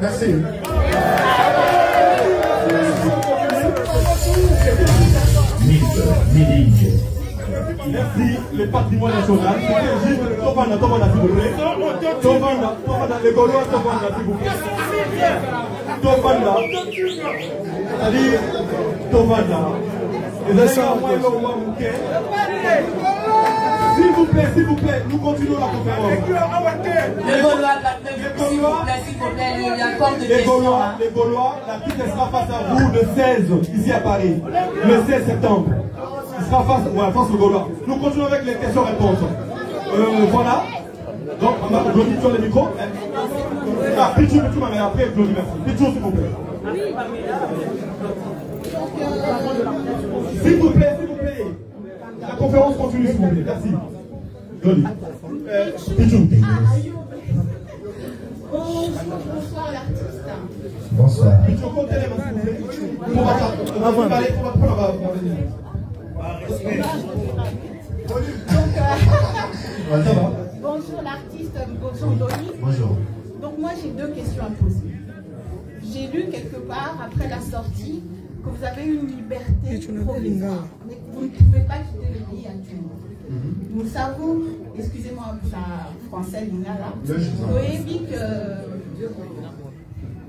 Merci. Merci, le patrimoine national. C'était juste Tovanda, s'il vous plaît. Tovanda, les Gaulois, Tovanda, s'il vous plaît. Tovanda, c'est-à-dire Tovanda. S'il vous plaît, nous continuons la conférence. Les Gaulois, s'il vous plaît, il y a encore des questions. Les Gaulois, l'artiste sera face à vous le 16, ici à Paris, le 16 septembre. Il sera face au Gaulois. Nous continuons avec les questions-réponses. Voilà. Donc, Claudie, tu as le micro. Ah, Pichou, mais après, Claudie, merci. Pichou, s'il vous plaît. S'il vous plaît. La conférence continue, s'il vous plaît. Merci. Claudie. Pichou. Bonsoir l'artiste. Bonsoir. Pichou, comptez les mains, s'il vous plaît. Bonjour l'artiste, bonjour Dolly. Bonjour. Donc moi j'ai deux questions à poser. J'ai lu quelque part après la sortie que vous avez une liberté provisoire, mais que vous ne pouvez pas quitter le pays actuellement. Nous savons, excusez-moi la français Lingala,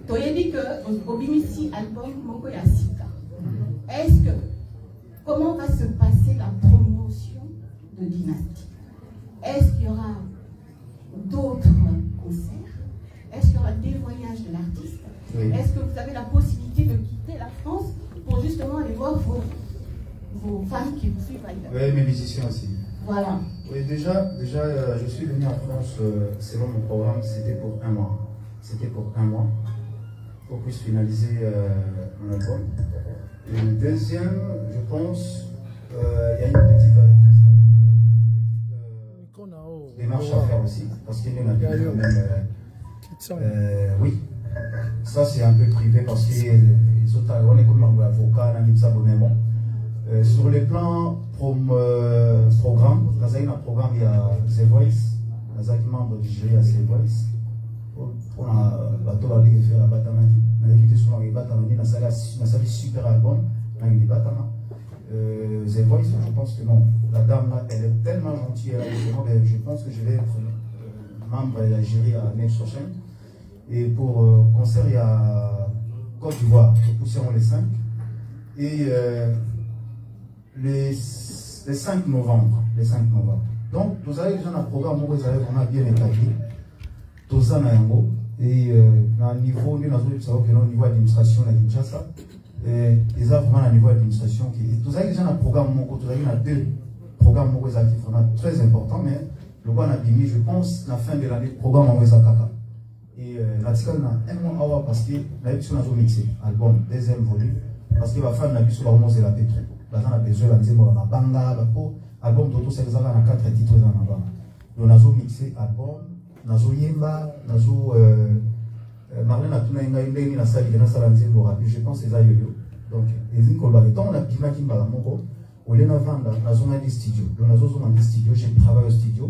Toyebi que Obimisi album Moko Yasika. Est-ce que comment va se passer la promotion de Dynastie? Est-ce qu'il y aura d'autres concerts? Est-ce qu'il y aura des voyages de l'artiste? Oui. Est-ce que vous avez la possibilité de quitter la France pour justement aller voir vos fans qui vous suivent ailleurs? Oui, mes musiciens aussi. Voilà. Oui, déjà je suis venu en France selon mon programme, c'était pour un mois. C'était pour un mois, pour que je puisse finaliser mon album. Et le deuxième, je pense, il y a une petite démarche à faire aussi, parce qu'il y en a quand même. Oui, ça c'est un peu privé parce que les autres, on est comme un avocat, mais bon. Sur le plan programme, dans un programme, il y a The Voice, dans un membre du jury à The Voice. On a bateau à aller faire la Batamani. On a évité sur la Batamani, on a sali super album, on a eu des Batama. The Voice, je pense que non. La dame là, elle est tellement gentille, je pense que je vais être membre de la jury l'année prochaine. Et pour concert, il y a Côte d'Ivoire, nous pousserons les 5. Et les 5 novembre. Donc, vous avez déjà un programme où vous avez vraiment bien établi. Tout ça, et à niveau niveau administration de Kinshasa, ils ont vraiment un niveau d'administration qui. Vous avez déjà un programme, vous avez deux programmes vraiment très importants, mais le bon abîmé, je pense, la fin de l'année, le programme en Kaka. Et l'article a un mois parce que l'habitude a mixé, album, deuxième volume, parce que la fin de l'habitude a remonté la pétrole. Là, on a besoin de la banga, album d'auto, c'est ça, on a 4 titres dans la bande. Donc, on a mixé album. Nazo Yemba, Nazo Marlène Atuna Inga Inga na sali na salanze borapi, je pense c'est ça yo. Donc les incolbari tant on a pima qui mbala moko, on les vanda nazo na des studios. Donc nazo zo na studio, j'ai travaillé au studio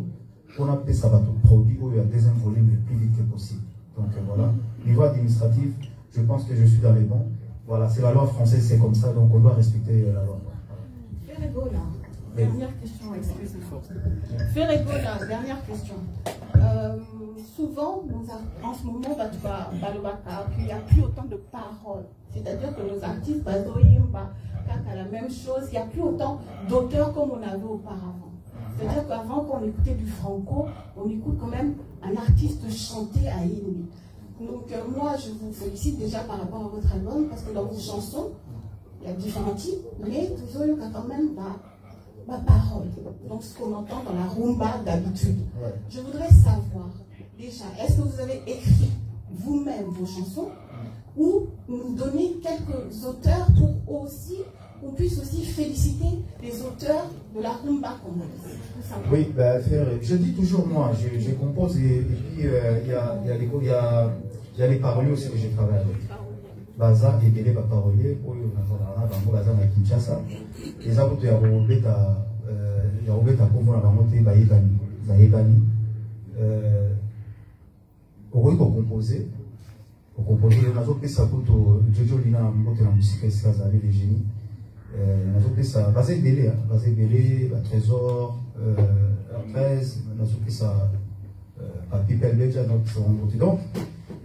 pour appeler ça bateau produit au deuxième volume le plus vite que possible. Donc voilà, niveau administratif, je pense que je suis dans les bons. Voilà, c'est la loi française, c'est comme ça, donc on doit respecter la loi. Ferregola, dernière question, excusez-moi. Ferregola, dernière question. Souvent, en ce moment, il n'y a plus autant de paroles. C'est-à-dire que nos artistes, la même chose, il n'y a plus autant d'auteurs comme on avait auparavant. C'est-à-dire qu'avant, quand on écoutait du franco, on écoute quand même un artiste chanter à Inouï. Donc moi, je vous félicite déjà par rapport à votre album, parce que dans vos chansons, il y a différents types, mais toujours il y a quand même ma parole. Donc ce qu'on entend dans la rumba d'habitude. Ouais. Je voudrais savoir, déjà, est-ce que vous avez écrit vous-même vos chansons ou nous donner quelques auteurs pour aussi, qu'on puisse aussi féliciter les auteurs de la rumba qu'on a. Oui, bah, je dis toujours moi, je compose et puis il y a Il y a les paroliers aussi que j'ai travaillé avec. Baza et Bélé va parolier, pour eux, on a Baza à Kinshasa. Les autres, il y a Robert à Congo, on a monté Baïbani. Pour composer, on a fait ça pour Jojo Lina, monter la musique, et ça, avec les génies. On a fait ça, Baza et Bélé, Trésor, 13, on a fait ça, People Belge, donc,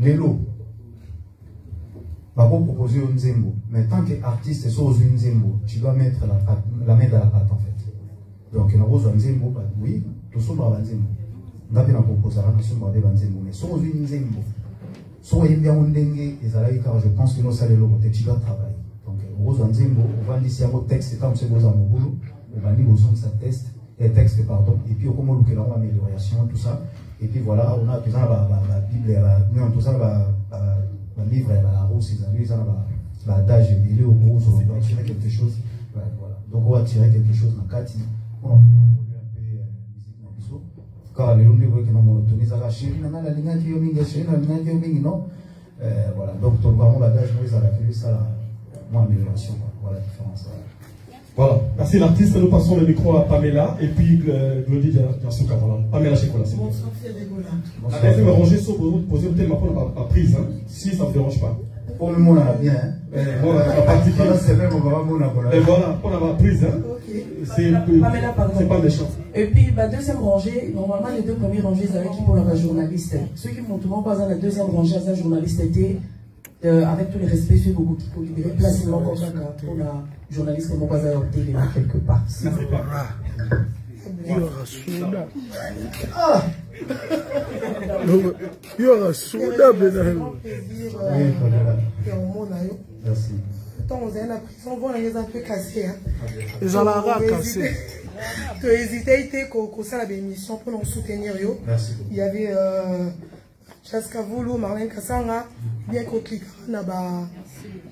les lots. Pas pour proposer un Nzembo, mais tant qu'artiste, c'est un Nzembo, tu dois mettre la main dans la pâte en fait. Donc, il y a un Nzembo, oui, tout ça va Nzembo. On a bien proposé à la nation de Nzembo, mais soit un Nzembo, soit il y a un dengue, et ça car je pense que nous allons le côté, tu dois travailler. Donc, un Nzembo, on va dire un texte, comme c'est besoin mon boulot, on va dire besoin de sa texte, pardon, et puis comment nous avons amélioration, tout ça, et puis voilà, on a tout ça, la Bible, tout ça, le livre, la rose, ces amis, l'adage, il est au gros, on doit tirer quelque chose. Voilà. Donc, on va tirer quelque chose dans le cadre. On va évoluer un peu musique dans le saut. Car les longs livres qui m'ont monotonisé, la chérie, la ligne qui est au milieu, chérie, la ligne qui est au milieu, non. Voilà. Donc, ton parent, l'adage, nous, a fait ça, moins amélioration. Voilà la différence. Voilà. Merci l'artiste. Nous passons le micro à Pamela et puis Glody Diasuka. Voilà. Pamela Chekola. Bonsoir, c'est Dégola. La deuxième rangée, sauf poser peut-être ma prise, hein, si ça ne vous dérange pas. Pour le monde, on a bien. Voilà, la partie qui c'est même, on va voir. Et voilà, pour la prise, hein. C'est pas méchant. Et puis, la deuxième rangée, normalement, les deux premières rangées, c'est avec qui pour la journaliste. Ceux qui m'ont tout pas dans la deuxième rangée, la journaliste était, avec tous les respects, ceux qui devaient placer leur pour la journaliste comme on va télé là quelque part. Merci. Tu as hésité pour ça l'émission pour nous soutenir. Il y avait Chaska Voulou, Marlène Kassanga, bien qu'on clique na ba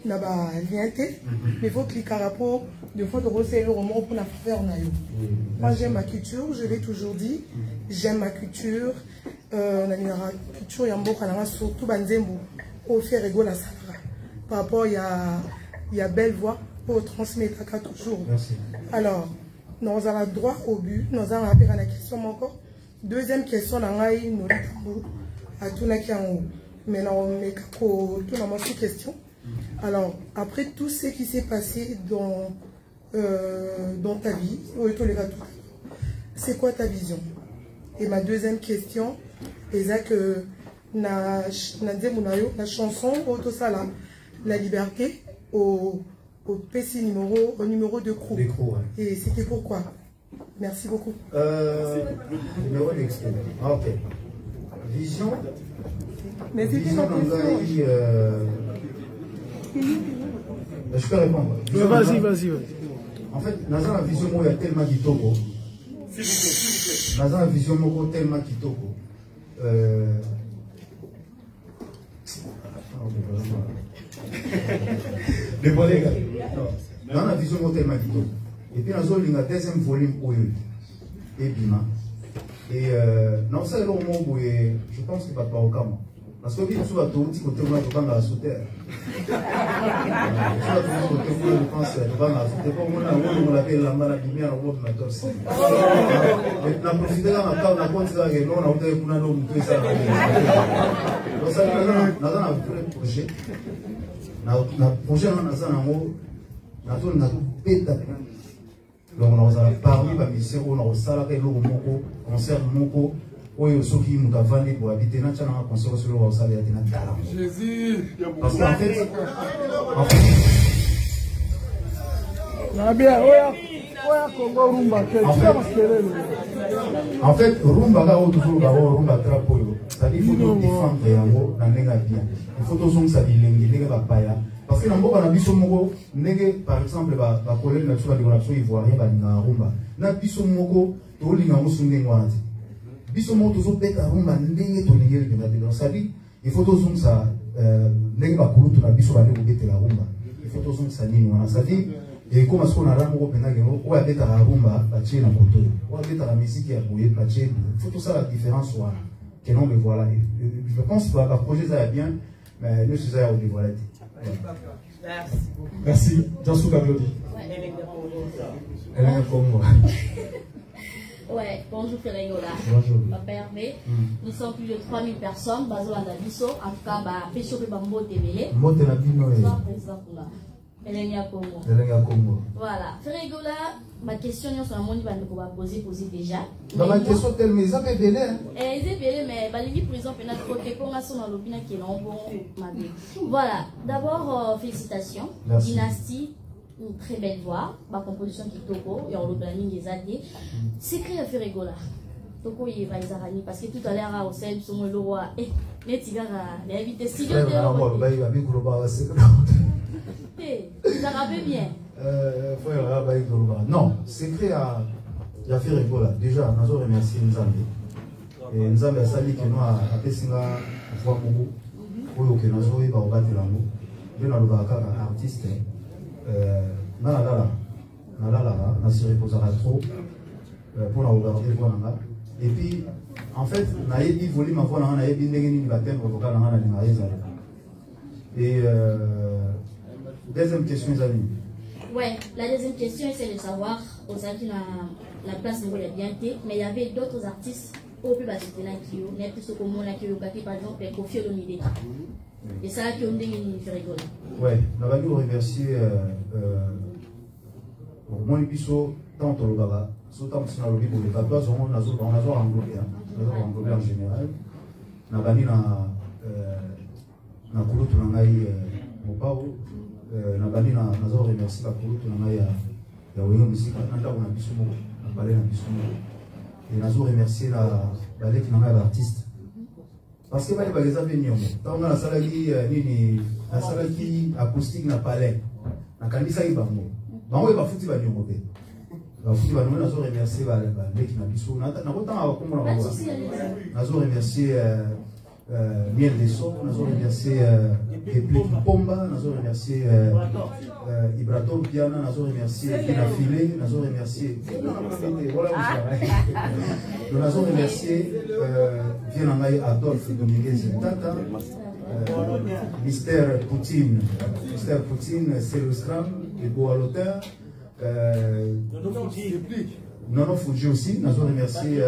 lien, mais il faut cliquer rapport de fois de recevoir le roman pour la faire na yo. Moi j'aime ma culture, je l'ai toujours dit, j'aime ma culture, la culture yambo kana surtout banzembo pour faire rigoler la salle. Par rapport il y a belle voix pour transmettre à toujours. Merci. Alors nous avons droit au but, nous avons appelé à la question encore. Deuxième question, nous avons à tout mais tout dans ma question. Alors, après tout ce qui s'est passé dans ta vie, c'est quoi ta vision? Et ma deuxième question, c'est que la chanson, la liberté, au numéro de crew. Ouais. Et c'était pourquoi? Merci beaucoup. Numéro d'expo. Ok. Vision. Mais c'est vision je peux répondre. Vas-y. En fait, dans la vision, il y a tellement de togo. Dans la vision, il y a tellement de togo. Dans la vision, il y a tellement de togo. Et puis, dans la deuxième volume, et Bima. Et non, ça, je pense qu'il va pas au Kama. Parce que nous sommes tous les côtés de la sauter. Donc on a parmi les musiciens, on a salarié le concert moko, oyo soki mutavandi pour habiter na chana concert sur le salaire de Natala. Jésus. Parce qu'en fait, en fait, rumba ga toujours ga rumba trapo yo. C'est-à-dire il faut défendre yango na nenga bien. Il faut toujours ça bilengi nenga ba paya. Parce que dans le biso moko ndenge par exemple ba collègue na tsuka de la so ivoirien ba na rumba. Na biso moko to linga musunde ngwati. Biso moko to beta rumba ndenge to ndenge de na ça dit il faut toujours ça ndenge ba kulutu na biso ba ndenge beta la rumba. Il faut toujours ça nini wana ça dit et comme ce qu'on a ramoko penga ngeno ou beta la rumba ba tché na koto. Ou beta la musique ya boye ba tché. Il faut tout ça la différence wana. que non, mais voilà. Je pense que le projet, ça va bien, mais nous, c'est ça, on est voilà. Merci beaucoup. Merci. Jansuka Glody. Hélène Congo. Ouais, bonjour Ferregola. Bonjour. Papa Hervé. Nous sommes plus de 3000 personnes, Bazolanda Bisso. En tout cas, Pécho Bambo Tébélé. Mote na bino. Président pour la. Hélène Congo. Hélène Congo. Voilà. Ferregola, ma question, sur la monde, on va poser déjà. Ma question, telle mais ça fait délai. C'est délai, mais Balingi, par exemple, il y a côté qu'on a son alobina qui est non bon. Voilà. D'abord, félicitations. Merci. Dynastie. Une très belle voix, ma composition qui toko, et on le planning des années. C'est créé à Ferregola. Toko y va les parce que tout à l'heure, au sein de son roi, et les tigres, les invités, si je ça rappelle bien. Non, c'est créé à Ferregola. Déjà, nous remercions Nzambe. Et Nzambe a sali que nous a Pessinga voix Mogo, pour que nous ayons battu l'amour. Nous avons un artiste. On se reposera trop pour la regarder. Et puis, en fait, on a eu volé ma voix, on a eu une baptême vocal. Et deuxième question, les amis. Ouais, la deuxième question, c'est de savoir, aux amis, la place niveau bien été, mais il y avait d'autres artistes au plus bas de la Kyo, n'est plus comme moi, par exemple, Kofi Olomide. Et ça, qui ont dit fait rigoler. Ouais, on va nous remercier moi et Bisso, tant au Baba, surtout si on a le pour les tatouages, on a englobé en général. On a banni na Kulu Tunangai Mopao, on a banni na Nazo remercier la Kulu Tunangai ya Oyo Musique, on a Bisso, on a parlé na Bisso. Et Nazo remercier la ballet Tunangai l'artiste. Parce que les gens viennent quand on a la salle qui acoustique na palais na kanisa ki bango bango ba futi ba nyongo pe ba futi ba nyongo nazo remercier ba meki na biso na kotanga ba komona bango nazo remercier Miel des Sons, nazo remercier Epleki Pomba, nazo remercier Ibrato Piana, nazo remercier Pina Filé, nazo remercier voilà où nazo remercier Vienangai Adolphe Dominguez Tata, Mystère Poutine, c'est le scrum, et Boa l'auteur, Nono Fuji aussi, nazo remercier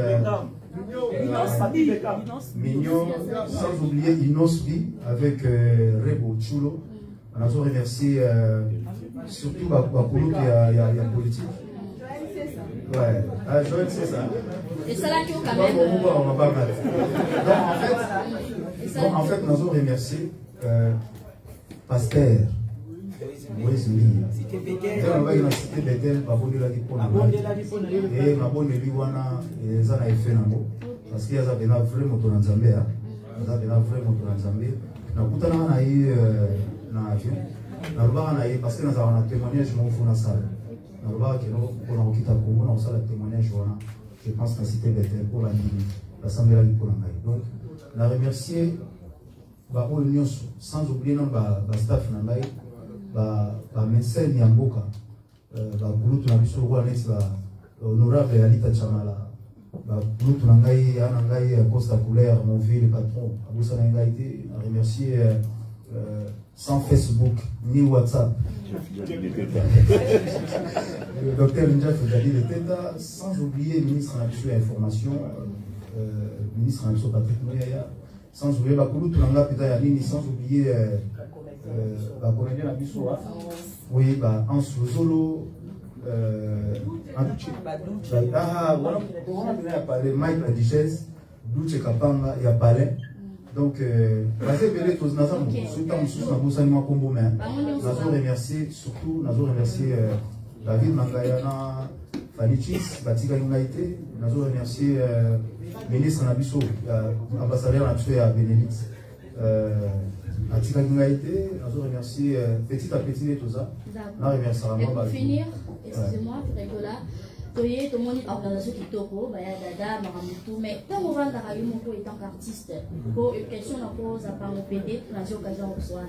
Mignon, sans oublier Inosbi avec Rebo Chulo. On a remercié surtout Bakolo qui a politique. Ouais, Joël c'est ça. Et ça là qui quand même. On va pas mal. Donc en fait, nous avons remercié Pasteur. Oui, c'est lui. On va y la cité Bethel, Baboni la Dipona. Et Maboni Liwana, et ça n'a effet n'amo. Parce qu'il y a des vrais motos en Zambie. Il y a des vrais motos en Zambie. Nous avons eu un avion. Nous avons eu parce que nous avons un témoignage de mon salle. Nous avons eu un témoignage. Je pense que la cité Bethel pour l'Assemblée de la Dipona. Donc, nous avons remercié sans oublier le staff. Médecin Nyamboka, Groupe Nabiso Rouanet, honorable Alita Chamala, Groupe Nangai, Anangai, Costa Couleur, mon vieux le patron, Aboussa Nangaïté, à remercier sans Facebook ni WhatsApp. Le docteur Njaf Jali de Teta, sans oublier le ministre Nabiso Information, ministre Nabiso Patrick Mouyaya, sans oublier Bakulu Tunanga Peta sans oublier. Oui, en sous-solo, Mike la Duchesse, Douce Kapanga et Palais. Donc, surtout, nous remercier David Mangayana, Fanichis, Batika Yungaïté, nous remercier le ministre Nabiso, ambassadeur Nabiso à Bénédicte. Atika Kingaïté, nous remercier petit à petit tout ça. Et pour finir, excusez-moi, Rigola, tout le monde est organisation qui toko, Dada, Maramutu, mais quand on va dans la rue, en tant qu'artiste, pour une question, on pose à pas mon PD, on a eu l'occasion de recevoir.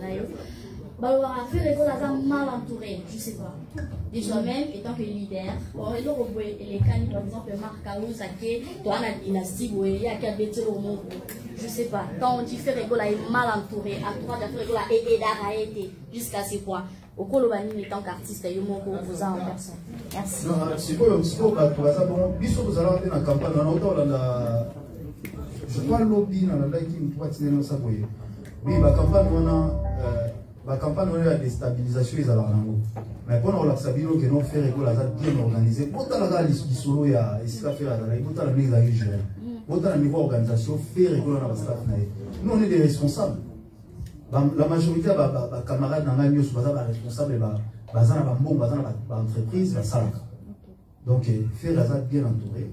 bah, on a fait l'école mal entouré, je sais pas. Déjà même, étant que leader, les cannes, par exemple, Marc Aouzake, toi, la dynastie, il y a qu'à bêter au monde. Je sais pas. Quand on dit faire l'école mal entouré, à trois, faire l'école à aider jusqu'à ce point. Au Colobani, en tant qu'artiste, il y a un vous en personne. Merci. Non, c'est quoi, vous allez dans la campagne, je crois lobby dans la blague qui me voit ça. Oui, la campagne on a la déstabilisation des alarmes. Mais quand on a sabi que nous faire école bien organisé, autant la gare solo ya ici la faire la autant la mise à jour. Autant la niveau organisation faire école dans la staff. Nous on est des responsables. La majorité des camarades dans la mieux sont responsables bazana ba mbongo bazana ba entreprise ba salaka. Donc faire la bien entouré,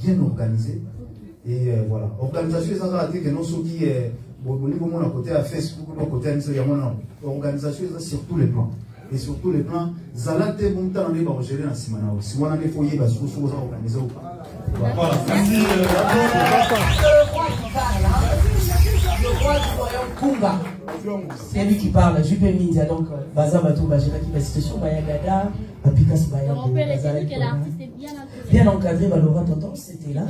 bien organisé et voilà. Organisation ça va dire que non ceux qui au niveau de mon côté à Facebook, au côté de mon organisation sur tous les plans. Et sur tous les plans, Zalate Boumta on est pas gérer dans Simana. Si on a des foyers, bah sous organiser ou pas. Voilà, merci. Kumba, c'est lui qui parle, Jupe Mindia, donc Baza Batou Bajela qui va situation, Bayagada, Apikas Bayagada. On peut répéter que l'artiste est bien encadré. Bien encadré, Balora Tonton, c'était là.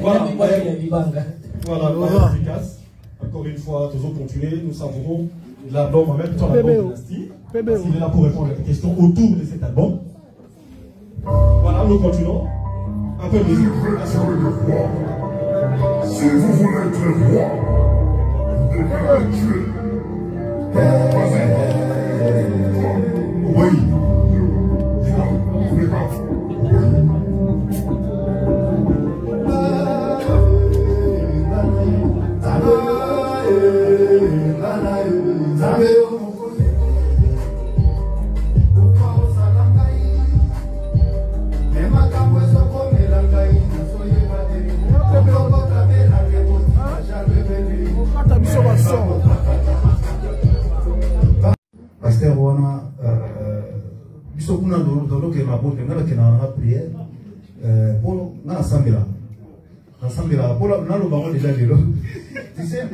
Voilà, voilà, efficace. Encore une fois, toujours continuer, nous savourons l'album en même temps l'album Dynastie. Il est là pour répondre à des questions autour de cet album. Voilà, nous continuons. Un peu de musique. Si vous voulez être roi, vous devez le tuer. Oui. Pasteur Wana, biso kuna dolo ke mabote ngala ke na prière pour na sambela pour na lo bango déjà lelo. Tu sais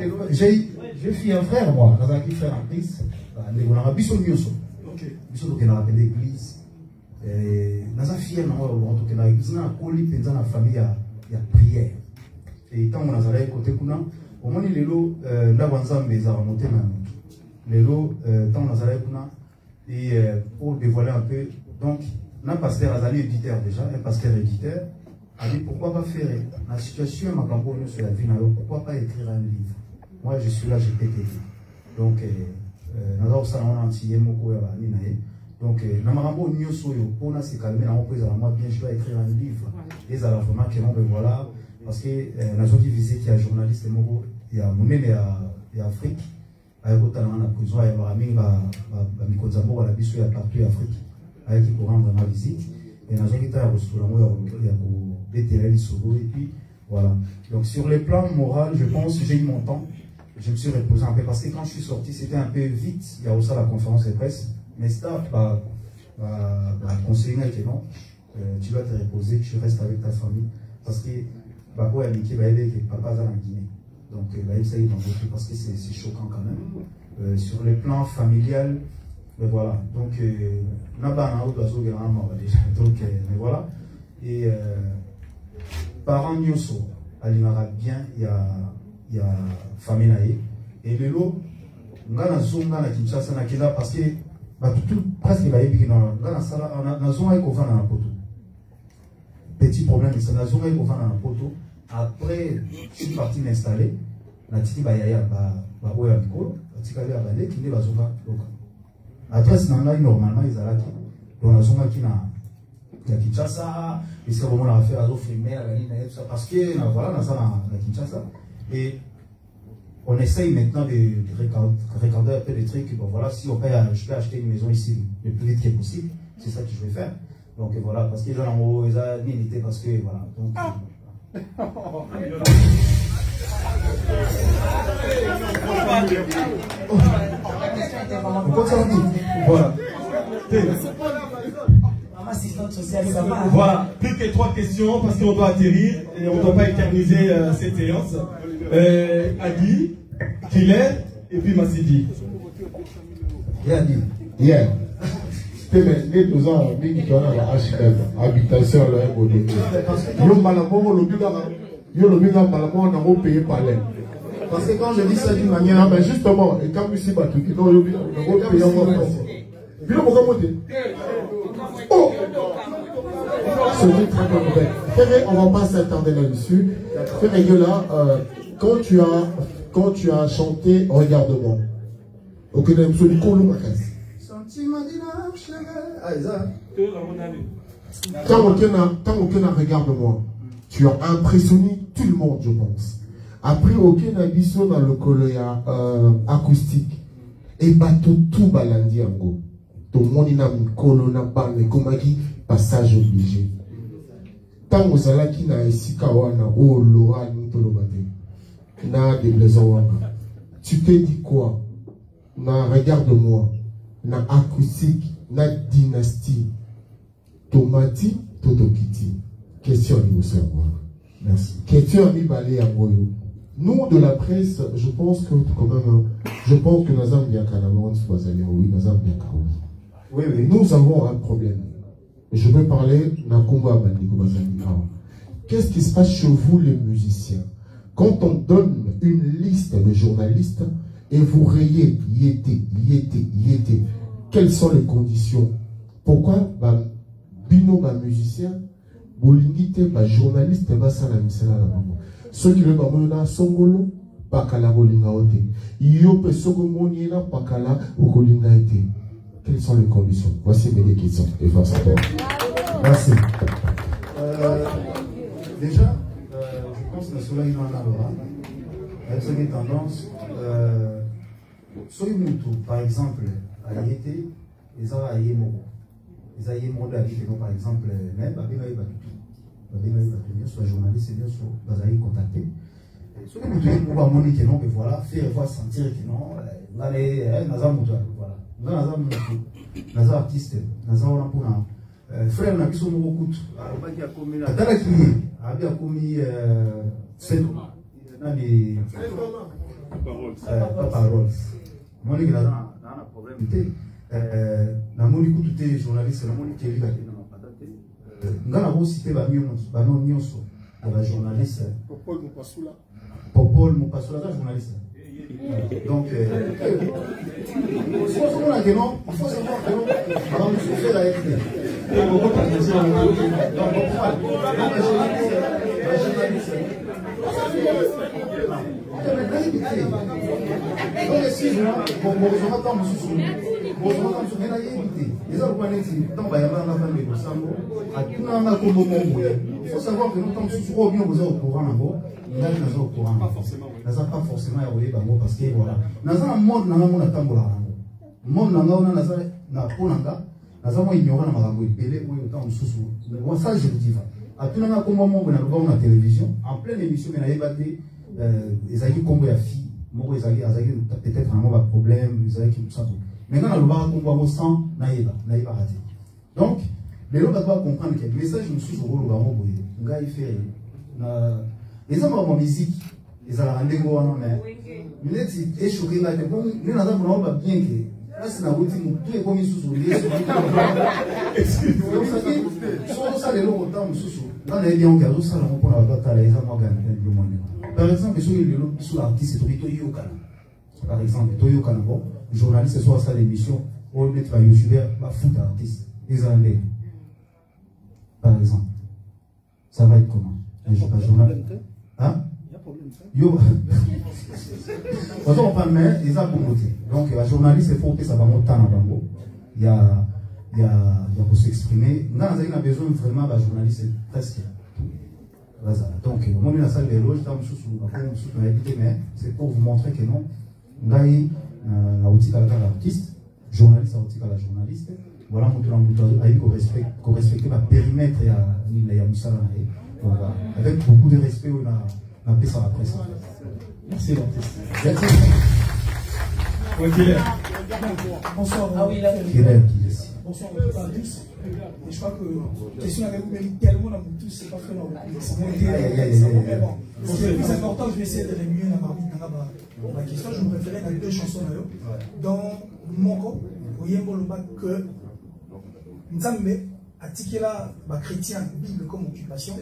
j'ai fait un frère moi, Kazaki frère en Christ, on a biso nyoso. OK. Biso ke na rappelé l'église naza fier na on to ke na église na koli penza na famille ya prière. Et quand on a zalé côté kuna, au moins lelo ndabanzambe za remonter na Lelo, tant on a et pour dévoiler un peu, donc, un pasteur Azali éditeur déjà, un pasteur éditeur, a dit pourquoi pas faire la situation ma campagne sur la vie, pourquoi pas écrire un livre. Moi je suis là, je peux t'aider. Donc, donc, Namarambo Nyosoyo, pour nous se calmer, moi bien, je dois écrire un livre. Et ça va vraiment que voilà, parce que nous avons divisé qu'il y a un journaliste, il y a Moumé et Afrique. Avec la prison, il y a Mikozambo, la biso, il y a partout en Afrique, avec qui pour rendre ma visite. Et dans un état, il y a BTL, et puis voilà. Donc sur les plans moral, je pense que j'ai eu mon temps. Je me suis reposé un peu parce que quand je suis sorti, c'était un peu vite. Il y a aussi la conférence de presse. Mais ça, conseiller que non, tu dois te reposer, tu restes avec ta famille. Parce que Babo et Miki va aider papa dans la Guinée. Donc, parce que c'est choquant quand même. Sur le plan familial, voilà. Donc, mais voilà. Et parents Nyoso, Alimara bien, il y a famille naïe. Et le lot, on a zonga na Kinshasa na Kila parce que presque il va y avoir na zonga et qu'on va dans la poteau. Petit problème, c'est na zonga et qu'on va dans la poteau. Après, je suis parti m'installer. Natiki bayaya ba oya biko, natika ya bale qui ne bazonga loka. Adresse nanga normalement izalaki. Donc nazonga ki na Kinshasa, et c'est vraiment la faire azo filmer la ligne parce que voilà na Kinshasa et on essaye maintenant de regarder un peu des trucs. Bon voilà, si on peut je peux acheter une maison ici le plus vite que possible, c'est ça que je vais faire. Donc voilà, parce que les gens en haut ils ont limité parce que voilà. Donc voilà. Voilà, plus que 3 questions parce qu'on doit atterrir et on ne doit pas éterniser cette séance. Adi, Kilet et puis Massidi. Rien dit. Hier. C'était les 2 ans, qui sont dans la HLM, habitation, là, on a payé par l'air. Parce que quand je dis ça d'une manière. Non, mais justement, et quand ici, on a payé oh! On ne va pas s'attarder là-dessus. Là, quand tu as chanté Regarde-moi, ok, tant aucun Regarde-moi, tu as impressionné tout le monde, je pense. Après, aucun abisso dans le coloya acoustique. Et bateau tout balandi ango. Tout le monde a mis colonna ban, mais comme dit, passage obligé. Tant que ça qui n'a ici kawana, oh Laura, ni tolobate. Na déblaisawana. Tu te dis quoi? Na Regarde-moi. Na acoustique, na dynastie. Tomati, Totokiti. Question à nous savoir. Merci. Question à Mibale Angoyo. Nous, de la presse, je pense que quand même, je pense que nous avons bien oui, oui, nous avons un problème. Je veux parler d'un combat. Qu'est-ce qui se passe chez vous, les musiciens? Quand on donne une liste de journalistes et vous rayez, yété, quelles sont les conditions? Pourquoi bino musicien, bolingite, journaliste, ceux qui le bamona songolo, pakala bolinga ote. Yope sogomoni na pakala okolinga ete. Quelles sont les conditions? Voici mes questions. Et face à toi. Merci. Déjà, je pense que cela est dans la loi. Avec cette tendance, soy mutu, par exemple, à l'IET, ils ont aïe moro. Ils ont aïe moro d'habiter, par exemple, même, soit journaliste, bien sûr, vous allez contacter. Ceux qui nous disent, on que non, mais voilà, faire voir sentir que non, on a les voilà. On a des artistes, on a des frères, on a des gens qui ont commis paroles. Moi, je suis un problème. Na moni kutu journaliste, na moni keli nga na cité ba nyonso ba journaliste Popol Mopasula est journaliste. Donc il faut savoir que non, avant de faire la FD. Il faut savoir que nous, comme souvent, bien vous êtes au courant, au courant. Pas forcément parce que voilà. Dans un monde, dans un monde, monde, ça, je vous dis. À tout moment, comme on a la télévision, en pleine émission, il y a des comme la fille, peut-être un problème, ils avaient tout ça. Maintenant, on va sans naïba raté. Donc, les gens doivent comprendre que le message nous suit au rôle de gars, il fait. Les hommes ont musique, ils ont rendez-vous, mais les échoués là, nous n'avons pas bien que. Là, c'est la routine, tout est comme sous les excusez-moi, ça, les gens ont sous. Là, les gens ont ça, on peut avoir ta les hommes par exemple, sous l'artiste, c'est Toyokana. Par exemple, Toyokana, journaliste, soit ça l'émission, ou le mettre à YouTuber, va foutre l'artiste. Les Anglais. Par exemple. Ça va être comment? Un journaliste. Hein? Yo. On parle, mais ils ont beaucoup. Donc, un journaliste, il faut que ça va monter en avant. Il y a pour s'exprimer. Nous avons besoin vraiment d'un journaliste presque. Donc, moi, je suis dans mais c'est pour vous montrer que non, on a l'artiste, journaliste à la journaliste. Voilà, qu'on respecte le périmètre et avec beaucoup de respect, on a fait ça à la presse. Merci, l'artiste. Bonsoir. Ah oui, là, bonsoir à tous. Et je crois que la question avec vous mérite tellement tous, c'est pas fait normal. C'est le plus important, je vais essayer de réunir dans ma ma question, je me référais à 2 chansons dans Moko, Oyembo Loba que Nzambe a tiqué là, chrétien, Bible comme occupation.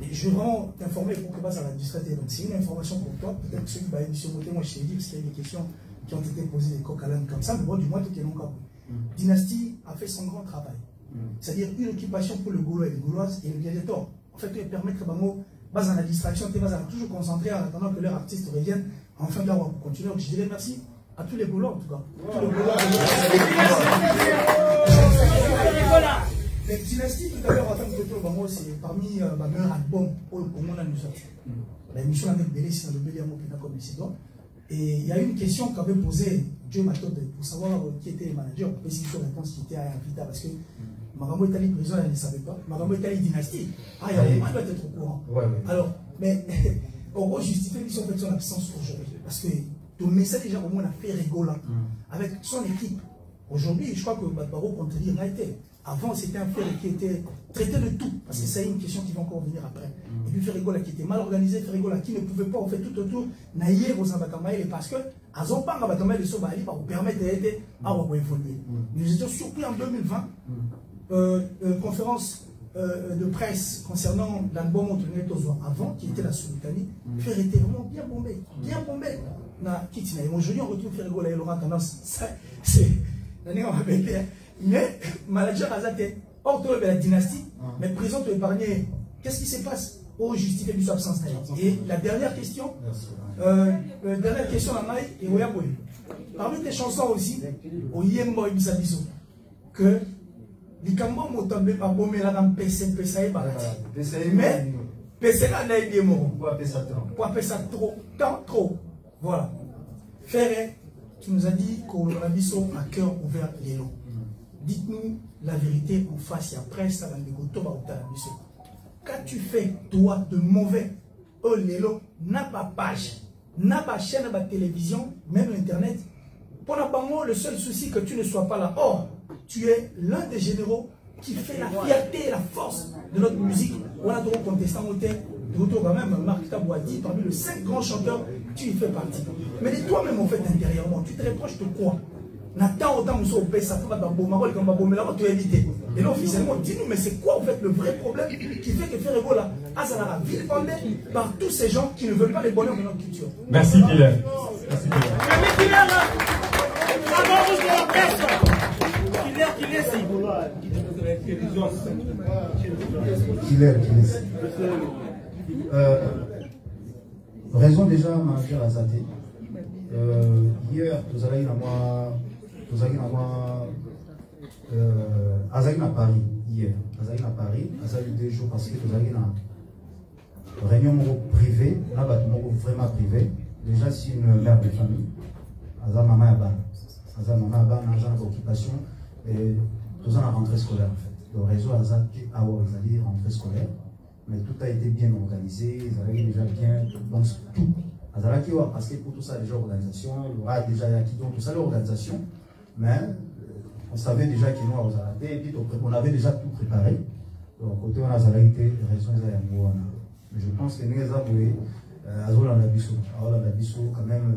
Et je veux vraiment t'informer pour que ça va distraiter. Donc c'est une information pour toi, peut-être que ceux qui vont être sur côté, moi je t'ai dit, parce qu'il y a des questions qui ont été posées, des coq à l'âne comme ça, mais bon, du moins, tout est non cap. Dynastie a fait son grand travail. C'est-à-dire une occupation pour le Gaulois et les Gauloises et le gladiateur. En fait, il permet que Bango, base dans la distraction, tu vas toujours concentré en attendant que leur artiste revienne en fin d'heure pour continuer. Donc je dirais merci à tous les Gaulois en tout cas. Tous les Gaulois. Les dynasties, tout à l'heure, en tant que Bango, c'est parmi mes meilleurs albums au Congo dans nous sorti. L'émission avec Bélé, c'est dans le Bélé Amopina comme président. Et il y a une question qu'avait posée Dieu Matote pour savoir qui était le manager. On peut essayer une réponse qui était à Invita parce que Marambo Italie prison, elle ne savait pas. Marambo Italie dynastie. Ah, il y a un moment, elle doit être au courant. Alors, mais on va justifier son absence aujourd'hui. Parce que ton message déjà au moins a fait rigoler avec son équipe. Aujourd'hui, je crois que Baro contredit réalité. Avant, c'était un fait qui était traité de tout. Parce que c'est une question qui va encore venir après. Et puis Ferrigola qui était mal organisé, Ferrigola qui ne pouvait pas en fait tout autour naïe aux Ambakamaïs parce que Azompa Ambakamaïs de Sobali pour permettre d'aider à évoluer. Nous étions surpris en 2020, conférence de presse concernant l'album Antonio Tozo avant, qui était la Sultanie. Fer était vraiment bien bombé. Bien bombé. Aujourd'hui, on retrouve Ferrigola et Laurent Tendance. C'est. Mais, manager Azate, hors de la dynastie, mais présent te épargner. Qu'est-ce qui se passe au justifier de son absence? Et la dernière question, Namaï et Oyaboy. Parmi tes chansons aussi, Oyembo et Bisabiso, que les Kambos m'ont tombé par bomber là dans PC, mais PC là n'a pas de mots. Pour appeler ça trop, trop. Voilà. Ferré, qui nous a dit qu'on a mis à cœur ouvert les lots. Dites-nous la vérité en face et après ça va nous dire. Qu'as-tu fait, toi, de mauvais? Oh, Lélo, n'a pas page, n'a pas chaîne, n'a pas télévision, même Internet. Pour la le seul souci que tu ne sois pas là. Or, tu es l'un des généraux qui fait la fierté et la force de notre musique. On a trop contestant au thème. Quand même, Marc Tabouadi, parmi les 5 grands chanteurs, tu y fais partie. Mais de toi-même, en fait, intérieurement, tu te reproches de quoi? Nathan autant nous sommes ça va dans Bomaro comme Bomela tu éviter. Et non officiellement dis-nous mais c'est quoi en fait le vrai problème qui fait que Ferrigola Azanara ville pendée par tous ces gens qui ne veulent pas les bonheurs de notre culture. Merci Killer. Merci Killer. Raison déjà manager Azate. Hier nous allons à Paris hier. À Paris, à 2 jours parce que nous allons à réunion privée, là vraiment privé. Déjà c'est une mère de famille. Aza maman Aban, Aza occupation et nous allons à rentrée scolaire en fait. Le réseau Aza à rentrée scolaire, mais tout a été bien organisé, ils avaient déjà bien dans tout. Parce que pour tout ça, déjà organisation, il y aura déjà acquis tout ça, l'organisation, mais on savait déjà qu'il y a et puis on avait déjà tout préparé. Donc, côté on a été raison mais je pense que nous avons quand même,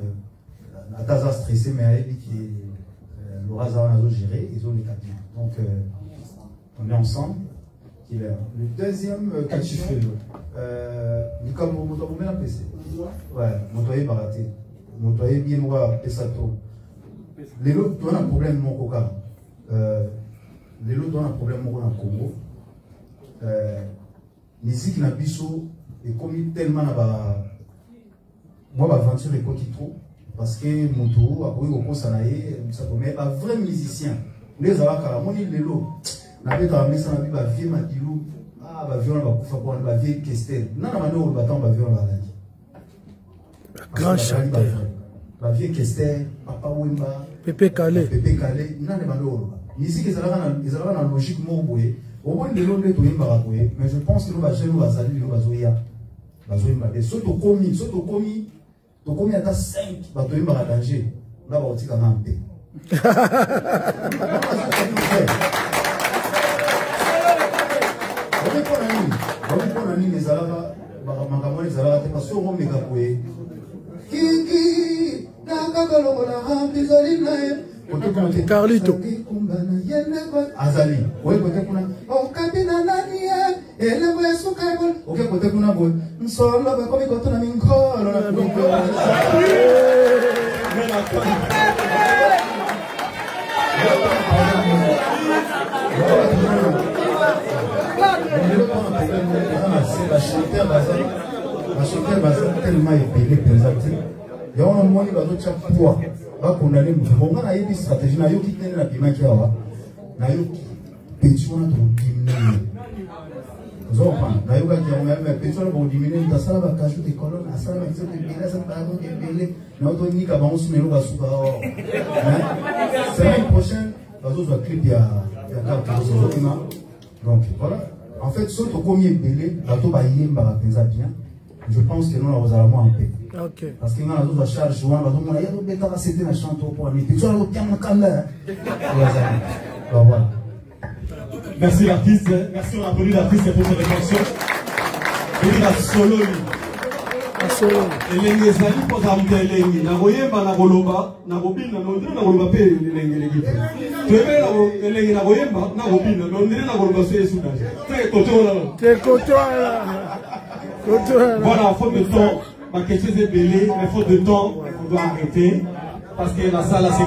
Ataza stressé, mais elle dit que Laura a géré, ils ont les 4 bien. Donc, on est ensemble. Le deuxième question, comme vous m'avez PC. Ouais, montoyer baraté. Montoyer bien noir, pesato. Les lots ont un problème mon coca. Les lots ont un problème mon Congo. Musique na biso est commis tellement là-bas. Moi, l'aventure est quoi qui trop. Parce que mon tour, après, au consanaï, ça peut mettre un vrai musicien. Les avocats, mon île les lots. N'avait pas amené ça, on a vu ma vie, ma dilou. Ah, ma vie, on va pouvoir voir ma vie, Kestel. Non, non, on va attendre ma vie, on va aller. Grand chanteur. La vieille Kestel, Papa Wimba, Pépé Calé. Pépé Calé, non, non, musique, ils ont la logique mourbouée. Au moins, les lots de Wimba, mais je pense que nous allons saluer, nous allons Zoya. Surtout commis à 5, bateau Wimba à danger. Là, on va aussi quand même paix. On est pour les Alaba, les Alaba, parce qu'on est méga. Kiki Carlito. Azali. Oui, côté kuna. Oh, kabina nani ye. Ele boya suka bol. Ok, côté kuna bol. Nsolo ba komi koto na minkolo na minkolo. La chanteur va tellement épelé présenté. Il y a un moment où il va faire poids. Va condamner mon frère. On a une stratégie. Na yoki tene na bima kia wa. Na yoki petit on a trop diminué. Vous comprenez? Na yoka kia on a même petit on a trop diminué. Ta sala va cacher des colonnes. La sala va dire que bela ça va donc épelé. Na auto ni ka ba on se met au suka. Semaine prochaine, va autres clip ya carte donc voilà. En fait, ce que comme épelé, la to ba yemba pensa bien. Je pense que nous avons un peu. Okay. Parce que nous avons la charge, nous avons la chanteau pour aller. Puis nous avons bien mon calme. Voilà. Merci l'artiste. Merci on a applaudi l'artiste pour cette réflexion. Et la solo. Elengi ezali kozamta elengi. Na koyemba na koloba, na kobina, na ondire na koloba pe elengi elengi. Toyebela elengi na koyemba, na kobina, na ondire na koloba se esu daje. Te kotola. Te kotola. Voilà, faute de temps, ma question est belée, mais faute de temps, on doit arrêter parce que la salle a ses